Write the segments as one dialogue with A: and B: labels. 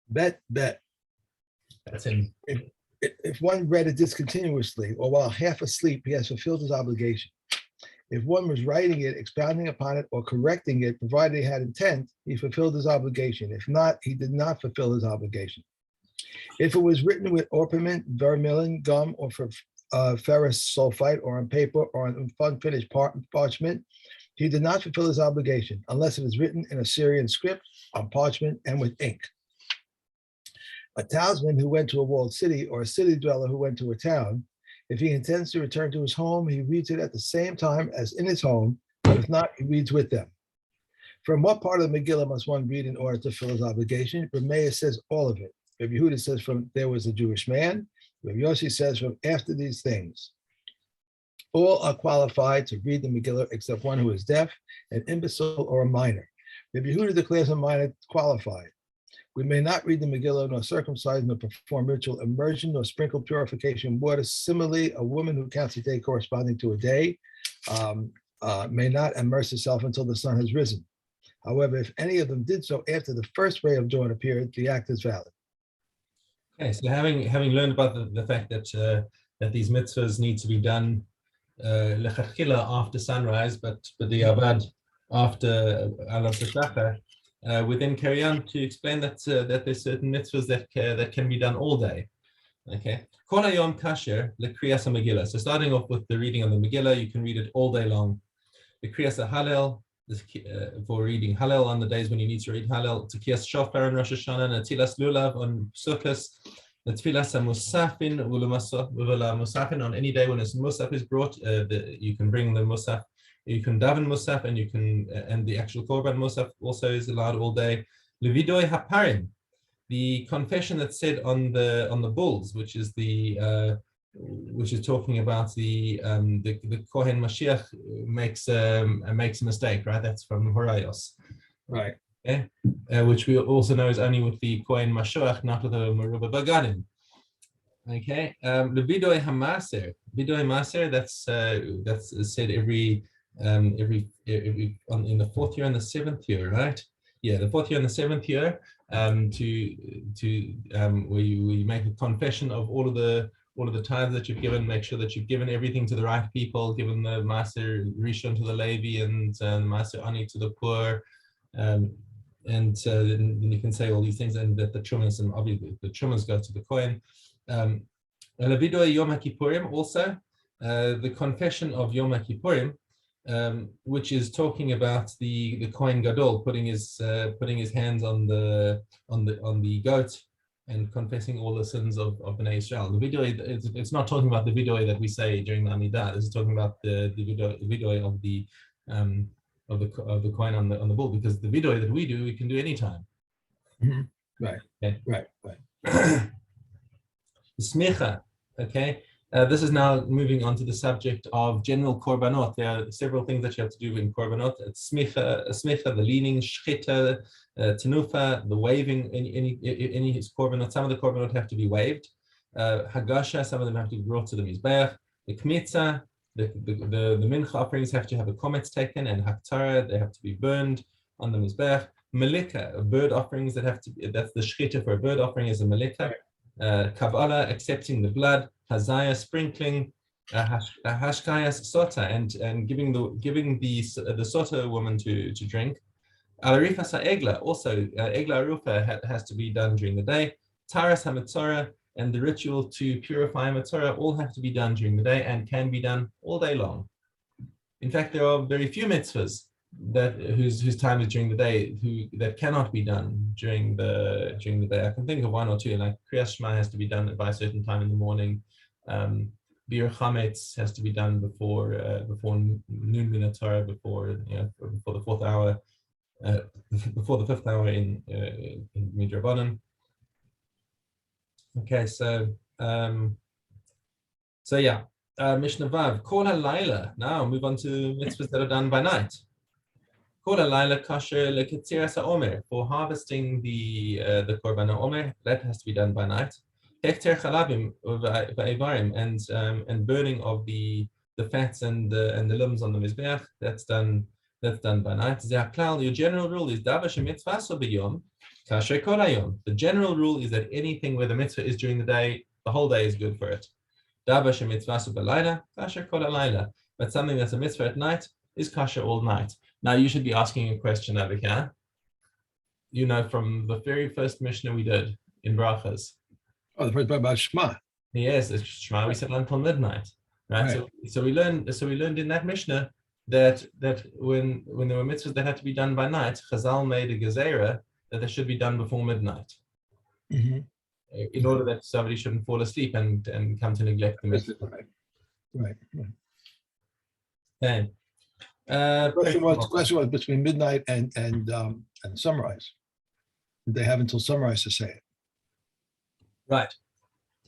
A: Bet.
B: That's in.
A: If one read it discontinuously or while half asleep, he has fulfilled his obligation. If one was writing it, expounding upon it, or correcting it, provided he had intent, he fulfilled his obligation. If not, he did not fulfill his obligation. If it was written with orpiment, vermilion, gum, or ferrous sulfite, or on paper, or on unfinished parchment, he did not fulfill his obligation, unless it is written in Assyrian script, on parchment, and with ink. A townsman who went to a walled city, or a city dweller who went to a town, if he intends to return to his home, he reads it at the same time as in his home, but if not, he reads with them. From what part of the Megillah must one read in order to fulfill his obligation? Rameir says all of it. Rabbi Yehuda says from there was a Jewish man. Rabbi Yossi says from after these things. All are qualified to read the Megillah except one who is deaf, an imbecile, or a minor. Rabbi Yehuda declares a minor qualified. We may not read the Megillah, nor circumcise, nor perform ritual immersion, nor sprinkle purification water. Similarly, a woman who counts a day corresponding to a day may not immerse herself until the sun has risen. However, if any of them did so after the first ray of dawn appeared, the act is valid.
B: Okay, so having learned about the fact that that these mitzvahs need to be done lechatchila after sunrise, but the avad after alas shachar, we then carry on to explain that that there's certain mitzvahs that can be done all day. Okay, Kol hayom kasher lekriyas Megillah. So starting off with the reading of the Megillah, you can read it all day long. The kriyas Hallel, for reading Hallel on the days when you need to read Hallel. Tekiyas shofar on Rosh Hashanah, Natilas lulav on Sukkot, Tfilas musafin musafin on any day when his musaf is brought. You can bring the musaf. You can daven musaf, and you can and the actual korban musaf also is allowed all day. Levidoi haparim, the confession that's said on the bulls, which is talking about the Kohen Mashiach makes a mistake, right? That's from Horayos,
A: right?
B: Okay, which we also know is only with the Kohen Mashiach, not with the Merubah Bagadim. Okay, the Vidoi Hamaser, that's said every in the fourth year and the seventh year, right? Yeah, the fourth year and the seventh year, where you make a confession of all of the tithes that you've given, make sure that you've given everything to the right people, given the Maser Rishon to the Levi and Maser Ani to the poor, and then you can say all these things, and that the Trumas, and obviously the Trumas go to the Kohen. Levidoi Yom HaKippurim also, the confession of Yom HaKippurim, which is talking about the Kohen Gadol putting his hands on the goat and confessing all the sins of Bnei Israel. The vidui, it's not talking about the vidui that we say during the Amidah. This is talking about the vidui of the Kohen on the bull, because the vidui that we do, we can do anytime.
A: Mm-hmm. Right.
B: Okay.
A: Right.
B: Smicha. Okay. This is now moving on to the subject of general korbanot. There are several things that you have to do in korbanot. It's smicha, the leaning, shchita, tenufa, the waving, any korbanot. Some of the korbanot have to be waved. Hagasha, some of them have to be brought to the mizbeach. The kmitza, the mincha offerings have to have a kometz taken, and haktara, they have to be burned on the mizbeach. Melika, bird offerings that's the shchita for a bird offering is a melika. Kabbalah, accepting the blood. Hazaya, sprinkling. Hashkayas sota, and giving the sota woman to drink. Alarifa egla, also egla arufa has to be done during the day. Taras hamatzora, and the ritual to purify matzora all have to be done during the day and can be done all day long. In fact, there are very few mitzvahs whose time is during the day that cannot be done during the day. I can think of one or two, like Kriyas Shema has to be done by a certain time in the morning. Bir Chametz has to be done before noon min Torah, before the fourth hour, before the fifth hour in Midrabanan. Okay, so yeah, Mishna Vav, Kol HaLaila. Now move on to mitzvahs that are done by night. Kol HaLaila kasher leketziras haomer, for harvesting the korban haomer, that has to be done by night. Hekter chalavim v'aivarim, and burning of the fats and the limbs on the mizbeach, that's done by night. Zehaklal, your general rule is dava shemitzvah so b'yom Kasher kol hayom. The general rule is that anything where the mitzvah is during the day, the whole day is good for it. Davar shemitzvasu b'layla, kasher kol halayla. But something that's a mitzvah at night is kasher all night. Now you should be asking a question over here. You know, from the very first Mishna we did in Brachas.
A: Oh, the first part about Shema.
B: Yes, it's Shema. We said until midnight, right?
A: Right.
B: So we learned in that Mishnah that when there were mitzvahs that had to be done by night, Chazal made a gezerah that they should be done before midnight,
A: Mhm.
B: in order that somebody shouldn't fall asleep and come to neglect the mitzvah.
A: Right.
B: Okay.
A: The question was between midnight and sunrise. Did they have until sunrise to say it?
B: Right.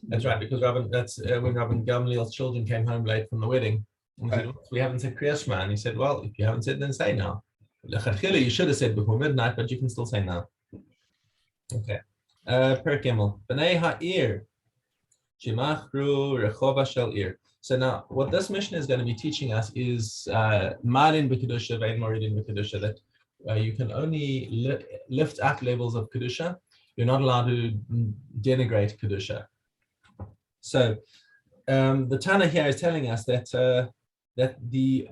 B: That's right, because that's when Rabban Gamliel's children came home late from the wedding. And said, we haven't said Kriya Shema. And he said, well, if you haven't said, then say now. You should have said before midnight, but you can still say now. Okay. Per Gimel. B'nai ha'ir. Shemachru rechova shel ir. So now, what this mission is going to be teaching us is Malin b'kedusha ve'en moridin b'kedusha, that you can only lift up levels of kedusha. You're not allowed to denigrate kedusha. So the Tana here is telling us that the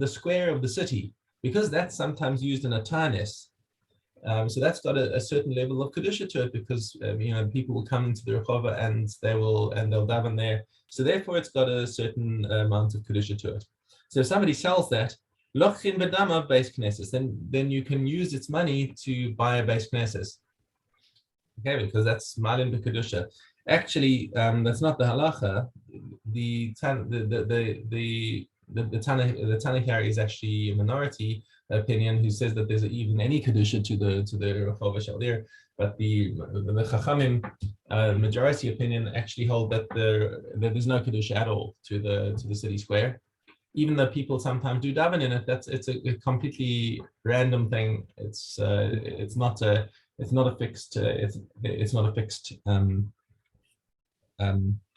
B: square of the city, because that's sometimes used in a tarnis, so that's got a certain level of kedusha to it, because people will come into the rechova and they'll daven there. So therefore, it's got a certain amount of kedusha to it. So if somebody sells that, lochin bedama base knesses, then you can use its money to buy a base knesses. Okay, because that's malin b'kedusha. Actually, that's not the halacha. The Tana here is actually a minority opinion who says that there's even any kedusha to the rechova shalir, but the Chachamim majority opinion actually hold that there's no kedusha at all to the city square, even though people sometimes do daven in it. It's a completely random thing. It's not a fixed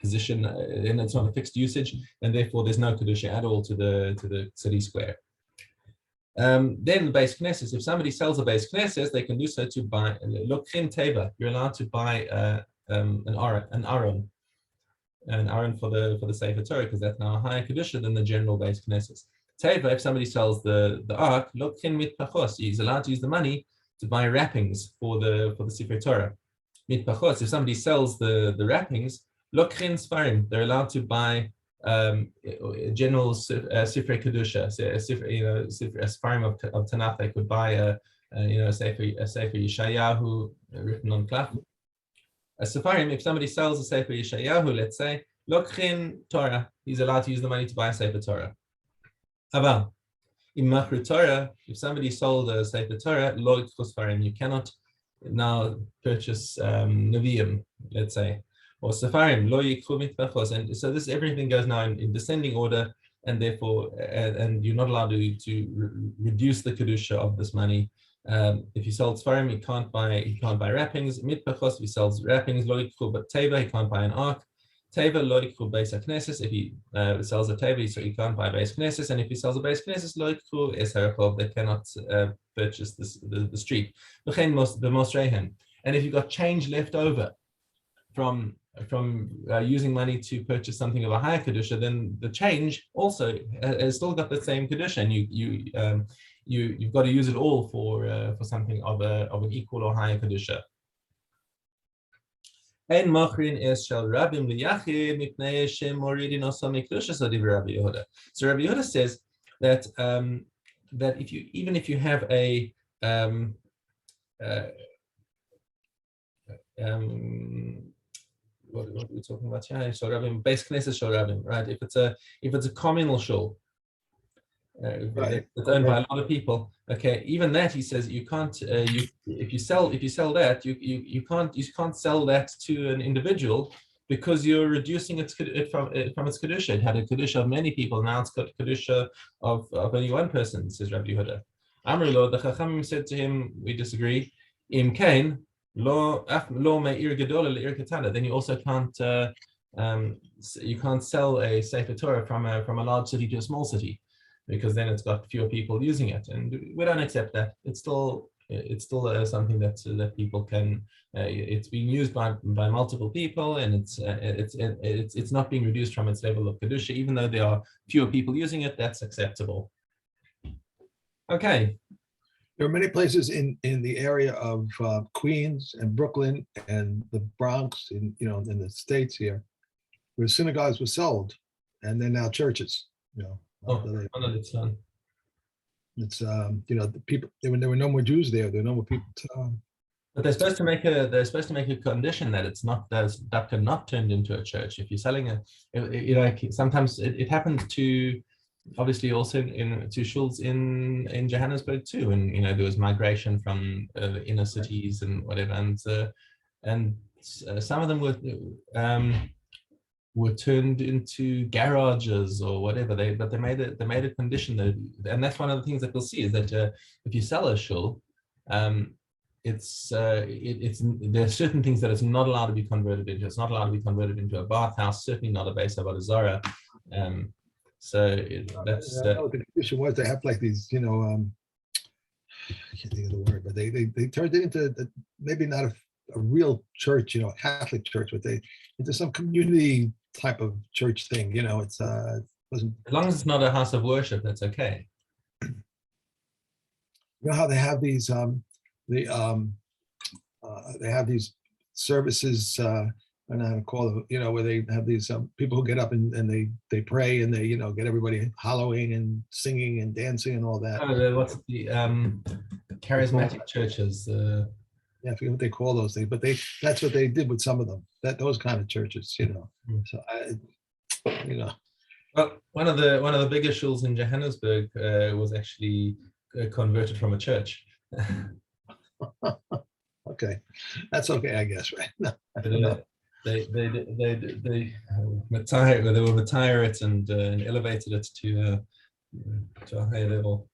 B: position, and it's not a fixed usage, and therefore there's no kedusha at all to the city square. Then the base knesses. If somebody sells a base knesses, they can do so to buy lokhin teva. You're allowed to buy an aron for the Sefer Torah, because that's now a higher kedusha than the general base knesses. Teva, if somebody sells the ark, lokhin mitpachos, he's allowed to use the money to buy wrappings for the Sefer Torah. Mitpachos, if somebody sells the wrappings, lokhin sfarim, they're allowed to buy general Sifrei Kedusha, a sfarim of Tanakh. They could buy a Sefer Yeshayahu written on klaf. A Sefarim, if somebody sells a Sefer Yeshayahu, let's say, lokhin Torah, he's allowed to use the money to buy a Sefer Torah. Aval, in Machru Torah, if somebody sold a Sefer Torah, lo yikchu sfarim, you cannot now purchase Nevi'im, let's say, or Sefarim, lo yikchu mitpachos. And so everything goes now in descending order, and therefore, and you're not allowed to reduce the kedusha of this money. If he sells Sefarim, he can't buy wrappings. Mitpachos, if he sells wrappings, lo yikchu, but Teva, he can't buy an ark. Teva lo yikchu beis haknesses. If he sells a Teva, so he can't buy beis knesses. And if he sells a beis knesses, lo yikchu es harachov, they cannot purchase the street. And if you've got change left over from using money to purchase something of a higher kedusha, then the change also has still got the same kedusha, and you've got to use it all for something of an equal or higher kedusha. So Rabbi Yehuda says that if you have a what are we talking about here? Shorabim, base knesses shorabim, right? If it's a communal shul,
A: Right.
B: it's owned by a lot of people. Okay, even that, he says, you can't. If you sell that, you can't sell that to an individual, because you're reducing it from its kedusha. It had a kedusha of many people. Now it's got kedusha of only one person, says Rabbi Yehuda. Amrullah, the Chachamim said to him, we disagree. Im kain lo me'ir gadol le'ir katana. Then you also can't sell a Sefer Torah from a large city to a small city, because then it's got fewer people using it, and we don't accept that. It's still it's still something that people can. It's being used by multiple people, and it's not being reduced from its level of kedusha, even though there are fewer people using it. That's acceptable. Okay.
A: There are many places in the area of Queens and Brooklyn and the Bronx, in the States here, where synagogues were sold, and they're now churches. It's the people, there were no more Jews there. There were no more people.
B: But they're supposed to make a condition that it's not that not turned into a church. If you're selling sometimes it happens to, obviously also to shuls in Johannesburg too, and there was migration from the inner cities and whatever, and some of them were turned into garages or whatever. But they made a condition that, and that's one of the things that we'll see is that if you sell a shul, it's there are certain things that it's not allowed to be converted into. It's not allowed to be converted into a bathhouse. Certainly not a Beis Avodah Zarah. So that's
A: the condition was they have like these, I can't think of the word, but they turned it into maybe not a real church, Catholic church, but into some community type of church thing. It's wasn't.
B: As long as it's not a house of worship, that's okay.
A: You know how they have these they have these services. I don't know how to call it, where they have these people who get up and they pray and they, get everybody hollowing and singing and dancing and all that.
B: Oh, what's the charismatic churches?
A: Yeah, I forget what they call those things, but that's what they did with some of them. Those kind of churches, So
B: Well, one of the biggest shuls in Johannesburg was actually converted from a church.
A: Okay, that's okay, I guess, right? No,
B: they were retire it and elevated it to a higher level.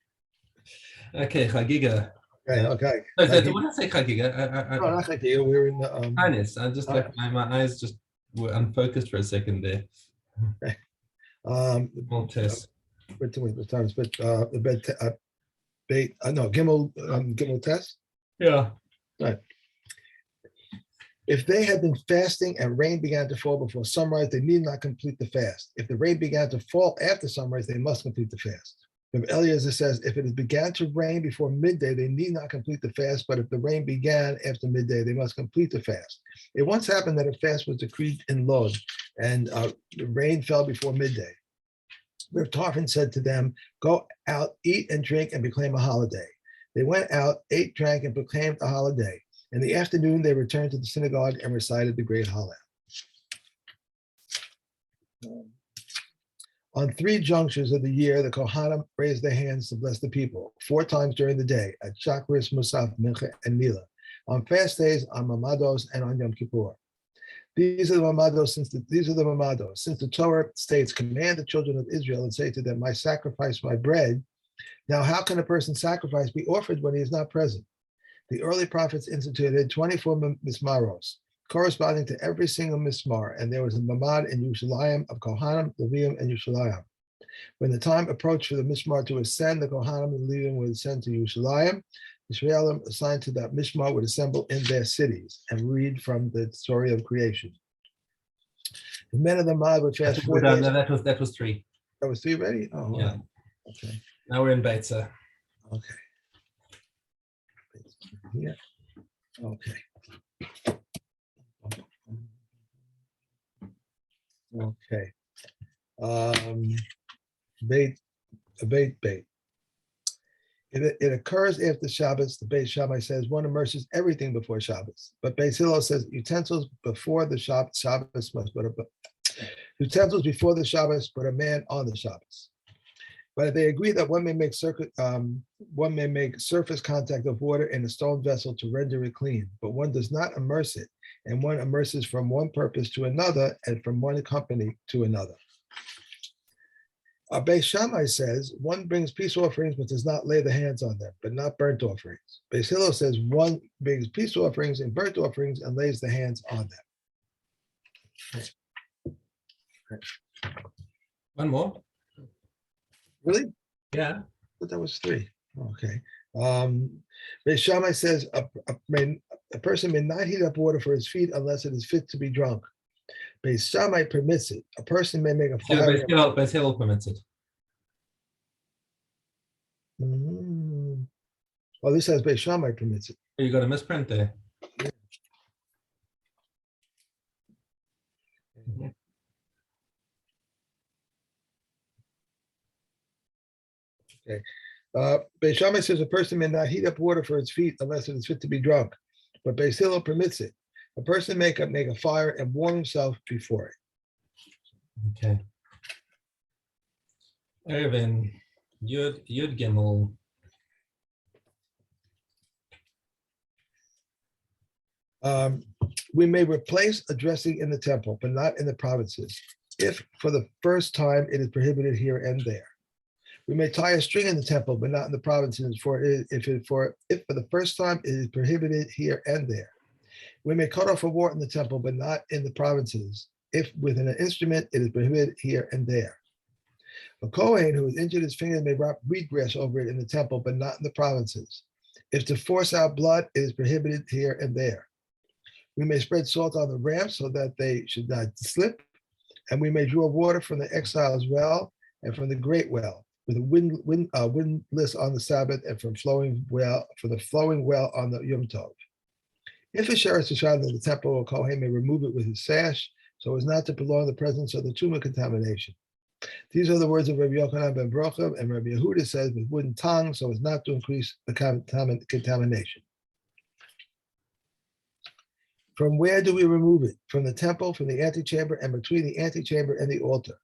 B: Okay, Chagiga.
A: Okay.
B: So when I say Chagiga,
A: No, not Chagiga. We're in the
B: Highness. I just like my eyes just were unfocused for a second there.
A: Okay.
B: Small test.
A: Wait, the time is the bed Gimel test.
B: Yeah.
A: Right. If they had been fasting and rain began to fall before sunrise, they need not complete the fast. If the rain began to fall after sunrise, they must complete the fast. Eliezer says, if it began to rain before midday, they need not complete the fast, but if the rain began after midday, they must complete the fast. It once happened that a fast was decreed in Lod, and the rain fell before midday. Rav Tarfon said to them, go out, eat and drink and proclaim a holiday. They went out, ate, drank, and proclaimed a holiday. In the afternoon, they returned to the synagogue and recited the great Hallel. On 3 junctures of the year, the Kohanim raised their hands to bless the people, 4 times during the day, at Shachris, Musaf, Mincha, and Mila, on fast days, on Mamados, and on Yom Kippur. These are the Mamados, since the Torah states, command the children of Israel and say to them, my sacrifice, my bread. Now, how can a person's sacrifice be offered when he is not present? The early prophets instituted 24 mismaros, corresponding to every single mismar, and there was a mamad in Yerushalayim of Kohanim, Leviim, and Yerushalayim. When the time approached for the mismar to ascend, the Kohanim and Leviim would ascend to Yerushalayim. The Israelim assigned to that mismar would assemble in their cities and read from the story of creation. The men of the mamad would fast 4 days.
B: No, that was 3.
A: That was 3 already? Oh,
B: yeah.
A: Wow. Okay.
B: Now we're in Beitza.
A: Okay. Yeah. Okay. Okay. Beit. It occurs after Shabbos. The Beit Shammai says one immerses everything before Shabbos, but Beis Hillel says utensils before the Shabbos must put utensils before the Shabbos, but a man on the Shabbos. But they agree that one may make surface contact of water in a stone vessel to render it clean, but one does not immerse it, and one immerses from one purpose to another and from one company to another. Beis Shammai says one brings peace offerings but does not lay the hands on them, but not burnt offerings. Beis Hillel says one brings peace offerings and burnt offerings and lays the hands on them.
B: One more.
A: Really?
B: Yeah.
A: But that was 3. Okay. Beis Shammai says a person may not heat up water for his feet unless it is fit to be drunk. Beis Shammai permits it. A person may make a
B: Yeah,
A: fire.
B: Beis Hillel permits it.
A: Well, this says Beis Shammai permits it.
B: You got a misprint there.
A: Okay. Beis Shammai says a person may not heat up water for his feet unless it is fit to be drunk, but Beis Hillel permits it. A person may make a fire and warm himself before it.
B: Okay. Erwin, Yud Gimel.
A: We may replace a dressing in the temple, but not in the provinces, if for the first time it is prohibited here and there. We may tie a string in the temple, but not in the provinces, if for the first time it is prohibited here and there. We may cut off a wart in the temple, but not in the provinces, if with an instrument it is prohibited here and there. A Kohen who has injured his finger may wrap wheatgrass over it in the temple, but not in the provinces. If to force out blood, it is prohibited here and there. We may spread salt on the ramps so that they should not slip, and we may draw water from the exile's well and from the great well, with a windlass on the Sabbath, and from the flowing well on the Yom Tov. If a sheretz is found in the temple, a Kohen may remove it with his sash, so as not to prolong the presence of the tumah contamination. These are the words of Rabbi Yochanan ben Brocha, and Rabbi Yehuda says with wooden tongs, so as not to increase the contamination. From where do we remove it? From the temple, from the antechamber, and between the antechamber and the altar.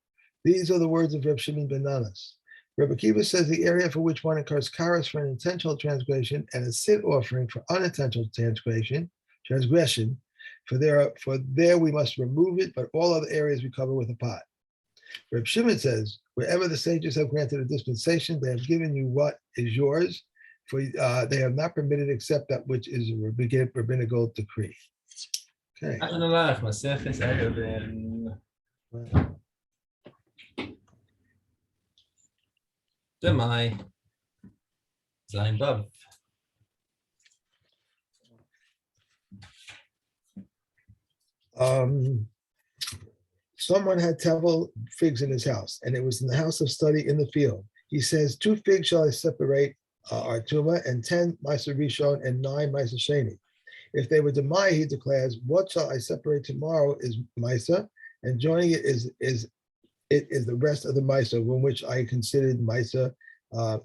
A: These are the words of Reb Shimon ben Nanas. Rabbi Akiva says the area for which one incurs karas for an intentional transgression and a sin offering for unintentional transgression, for there we must remove it, but all other areas we cover with a pot. Reb Shimon says, wherever the sages have granted a dispensation, they have given you what is yours, for they have not permitted except that which is a rabbinical decree. Okay.
B: Demai Zain Vav.
A: Someone had tevel figs in his house, and it was in the house of study in the field. He says, 2 figs shall I separate our tumah, and 10 ma'aser rishon, and 9 ma'aser sheni. If they were demai, he declares, what shall I separate tomorrow is ma'aser, and joining it is the rest of the ma'aser, from which I considered ma'aser,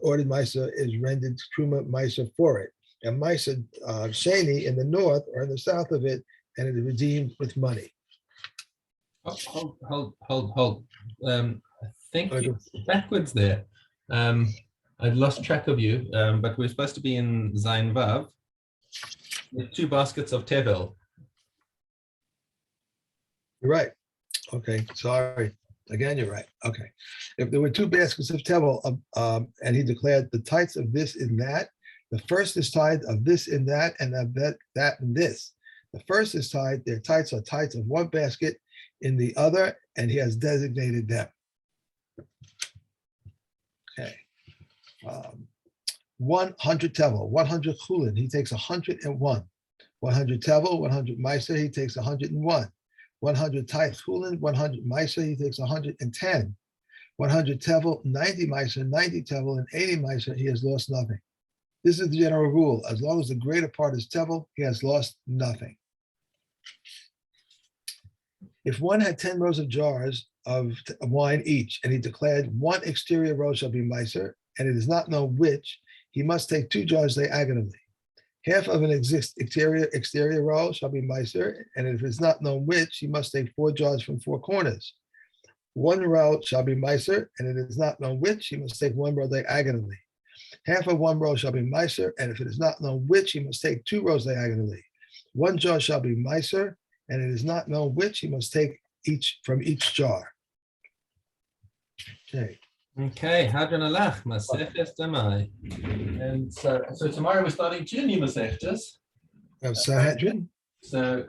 A: ordered ma'aser is rendered truma ma'aser for it, and ma'aser sheni in the north or in the south of it, and it is redeemed with money.
B: Hold. I think you're backwards there. I've lost track of you, but we're supposed to be in Zain Vav with 2 baskets of tevel.
A: You're right. Okay, sorry. Again, you're right. Okay. If there were 2 baskets of tevel, and he declared the tithes of this and that, the first is tithe of this and that, and of that and this. The first is tithe, their tithes are tithes of 1 basket in the other, and he has designated them. Okay. 100 tevel, 100 chulin, he takes 101. 100 tevel, 100 ma'aser, he takes 101. 100 tithe chulin, 100 ma'aser, he takes 110. 100 tevel, 90 ma'aser, 90 tevel, and 80 ma'aser, he has lost nothing. This is the general rule. As long as the greater part is tevel, he has lost nothing. If one had 10 rows of jars of wine each, and he declared 1 exterior row shall be ma'aser, and it is not known which, he must take 2 jars diagonally. Half of an exterior row shall be ma'aser, and if it is not known which, he must take 4 jars from 4 corners. 1 row shall be ma'aser, and it is not known which, he must take 1 row diagonally. Half of 1 row shall be ma'aser, and if it is not known which, he must take 2 rows diagonally. 1 jar shall be ma'aser, and it is not known which, he must take from each jar.
B: Okay, Hadron Alach, Masechtes Demai. And so tomorrow we're starting 2 new Masechtes.
A: Sanhedrin.
B: So,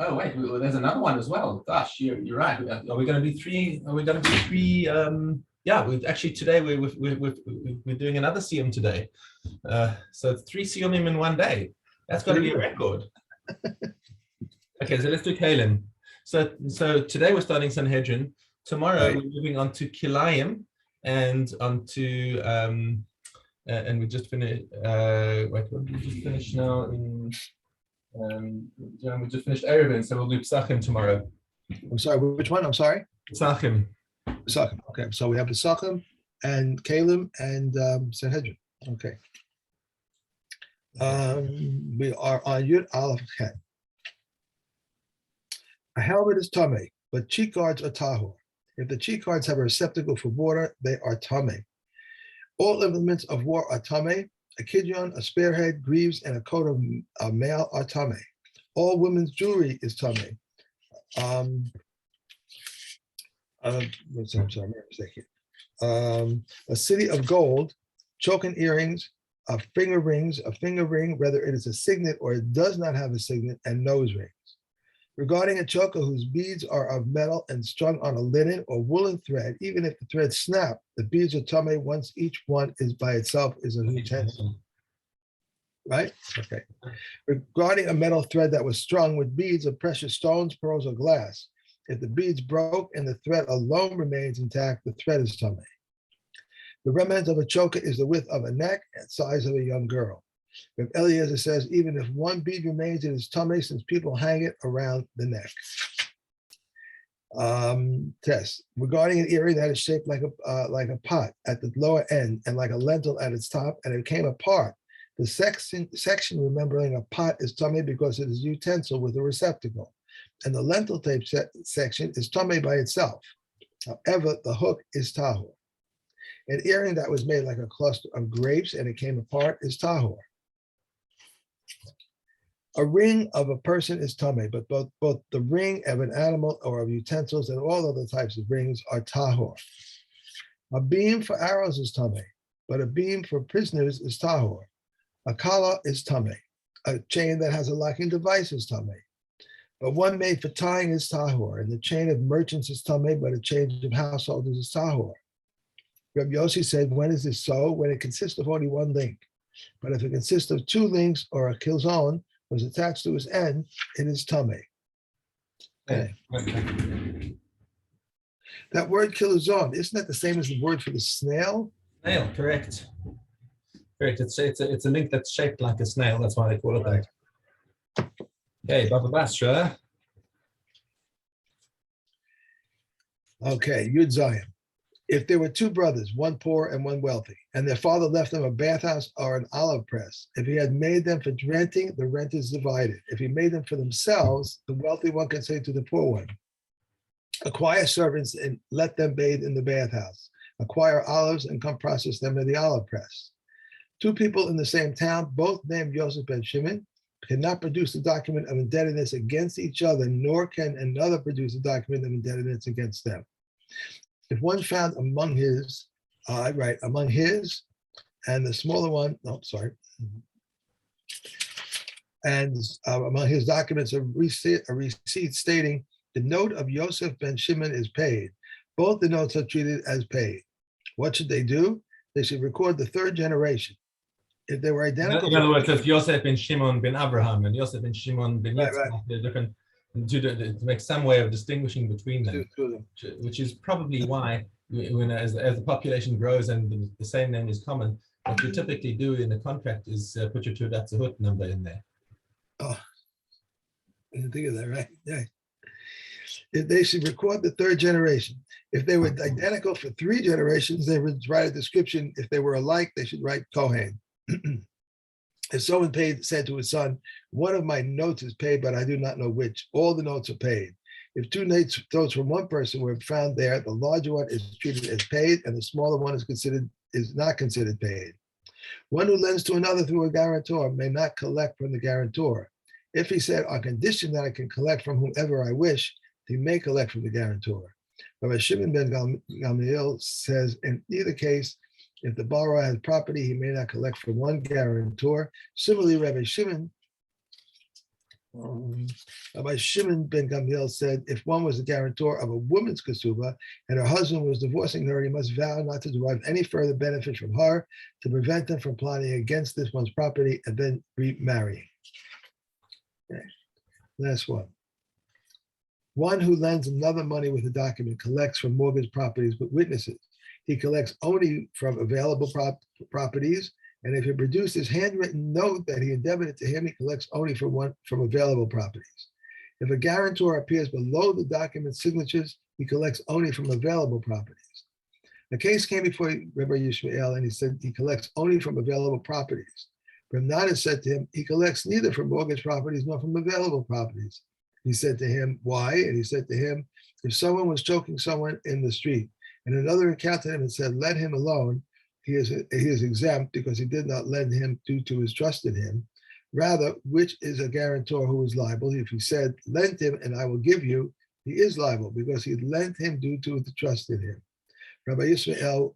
B: oh wait, there's another one as well. Gosh, you're right. Are we going to do 3? Are we going to do 3 Yeah, we actually today we're doing another siyum today. So it's 3 siyumim in one day. That's got to be a record. Okay, so let's do Kalim. So today we're starting Sanhedrin. Tomorrow
A: Right.
B: we're moving on to Kilayim and on to and we just finished. Wait, what did we just finish now? We just finished Erevin, so we'll do Psachim tomorrow.
A: I'm sorry, which one? I'm sorry.
B: Psachim.
A: Pesachim. Okay, so we have Pesachim and Kalim and Sanhedrin. Okay. We are on Yud Aleph Chet. A helmet is tame, but cheek guards are tahor. If the cheek guards have a receptacle for water, they are tame. All implements of war are tame. A kidyon, a spearhead, greaves, and a coat of mail are tame. All women's jewelry is tame. I'm sorry, a city of gold, choking earrings, a finger ring, whether it is a signet or it does not have a signet, and nose rings. Regarding a choker whose beads are of metal and strung on a linen or woolen thread, even if the thread snap, the beads are tame once each one is by itself is a utensil. Right? Okay. Regarding a metal thread that was strung with beads of precious stones, pearls, or glass, if the beads broke and the thread alone remains intact, the thread is tame. The remnant of a choker is the width of a neck and size of a young girl. If Eliezer says, even if one bead remains, it is tame since people hang it around the neck. Test. Regarding an earring that is shaped like a pot at the lower end and like a lentil at its top, and it came apart, the section remembering a pot is tame because it is a utensil with a receptacle, and the lentil tape section is tame by itself. However, the hook is tahor. An earring that was made like a cluster of grapes and it came apart is tahor. A ring of a person is tame, but both the ring of an animal or of utensils and all other types of rings are tahor. A beam for arrows is tame, but a beam for prisoners is tahor. A collar is tame. A chain that has a locking device is tame. But one made for tying is tahor, and the chain of merchants is tame, but a chain of householders is tahor. Reb Yossi said, when is this so? When it consists of only one link. But if it consists of two links or a kilzon was attached to its end, it is tame. Okay. That word kilzon, isn't that the same as the word for the snail?
B: Snail, correct. Correct. It's a link that's shaped like a snail. That's why they call it that. Okay, Baba Basra.
A: Okay, Yud Zion. If there were two brothers, one poor and one wealthy, and their father left them a bathhouse or an olive press, if he had made them for renting, the rent is divided. If he made them for themselves, the wealthy one can say to the poor one, acquire servants and let them bathe in the bathhouse. Acquire olives and come process them in the olive press. Two people in the same town, both named Yosef ben Shimon, cannot produce a document of indebtedness against each other, nor can another produce a document of indebtedness against them. If one found among his, and the smaller one, and among his documents a receipt stating the note of Yosef ben Shimon is paid. Both the notes are treated as paid. What should they do? They should record the third generation. If they were identical.
B: In other words, if Yosef ben Shimon ben Abraham and Yosef ben Shimon ben Yitzchak, they're different, to make some way of distinguishing between them, which is probably why, as the population grows and the same name is common, what you typically do in a contract is put your Teudat Zehut number in there.
A: Oh, I didn't think of that, right? Yeah. If they should record the third generation. If they were identical for 3 generations, they would write a description. If they were alike, they should write Kohen. If someone said to his son, one of my notes is paid, but I do not know which, all the notes are paid. If 2 notes from one person were found there, the larger one is treated as paid and the smaller one is not considered paid. One who lends to another through a guarantor may not collect from the guarantor. If he said, on condition that I can collect from whomever I wish, he may collect from the guarantor. Rabbi Shimon ben Gamliel says, in either case, if the borrower has property, he may not collect from one guarantor. Similarly, Rabbi Shimon Rabbi Shimon ben Gamliel said, if one was a guarantor of a woman's kasuba and her husband was divorcing her, he must vow not to derive any further benefit from her to prevent him from plotting against this one's property and then remarrying. Okay. Last one. One who lends another money with a document collects from mortgage properties with witnesses. He collects only from available properties, and if he produces handwritten note that he indebted to him, he collects only from available properties. If a guarantor appears below the document's signatures, he collects only from available properties. A case came before Rabbi Yishmael, and he said he collects only from available properties. Ramnana said to him, he collects neither from mortgage properties nor from available properties. He said to him, why? And he said to him, if someone was choking someone in the street and another encountered him and said, let him alone, he is exempt because he did not lend him due to his trust in him. Rather, which is a guarantor who is liable? If he said, lend him and I will give you, he is liable because he lent him due to the trust in him. Rabbi Yisrael,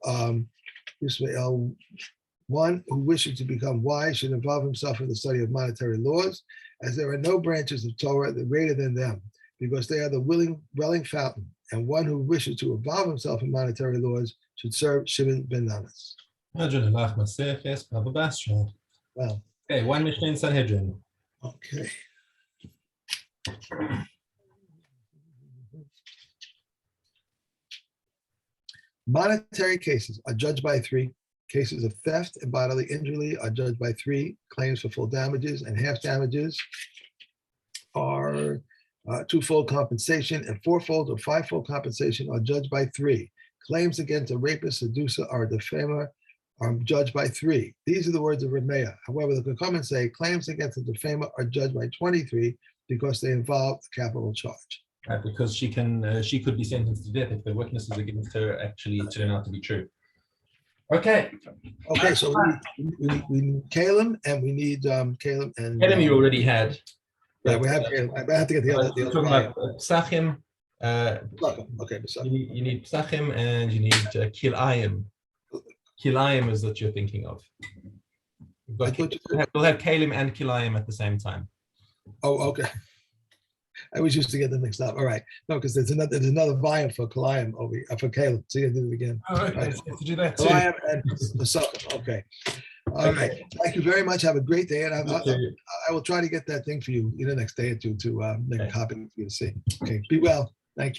A: one who wishes to become wise should involve himself in the study of monetary laws, as there are no branches of Torah that are greater than them, because they are the welling fountain. And one who wishes to involve himself in monetary laws should serve Shimon ben Nanas. Well,
B: okay, one Mishnah in Sanhedrin.
A: Okay. Monetary cases are judged by three. Cases of theft and bodily injury are judged by three. Claims for full damages and half damages are twofold compensation, and fourfold or fivefold compensation are judged by three. Claims against a rapist, seducer, or a defamer are judged by three. These are the words of Rameya. However, the comments say claims against a defamer are judged by 23 because they involve a capital charge.
B: Because she could be sentenced to death if the witnesses against her actually turn out to be true. Okay.
A: Okay, so we need Caleb, and we need Caleb and
B: Caleb you already had.
A: Yeah, we have Caleb. I have to get the other
B: talking about Psachim.
A: Okay,
B: you need Psachim and you need Kilayim. Kilayim is what you're thinking of. We'll have Caleb and Kilayim at the same time.
A: Oh, okay. I was used to get them mixed up. All right. No, because there's another volume for Kilayim for Caleb. So you can do it again.
B: All right. Right. To do that too.
A: Kilayim and Psachim. Okay. All right. Thank you very much. Have a great day. And I will try to get that thing for you in the next day or two to make a copy for you to see. Okay. Be well.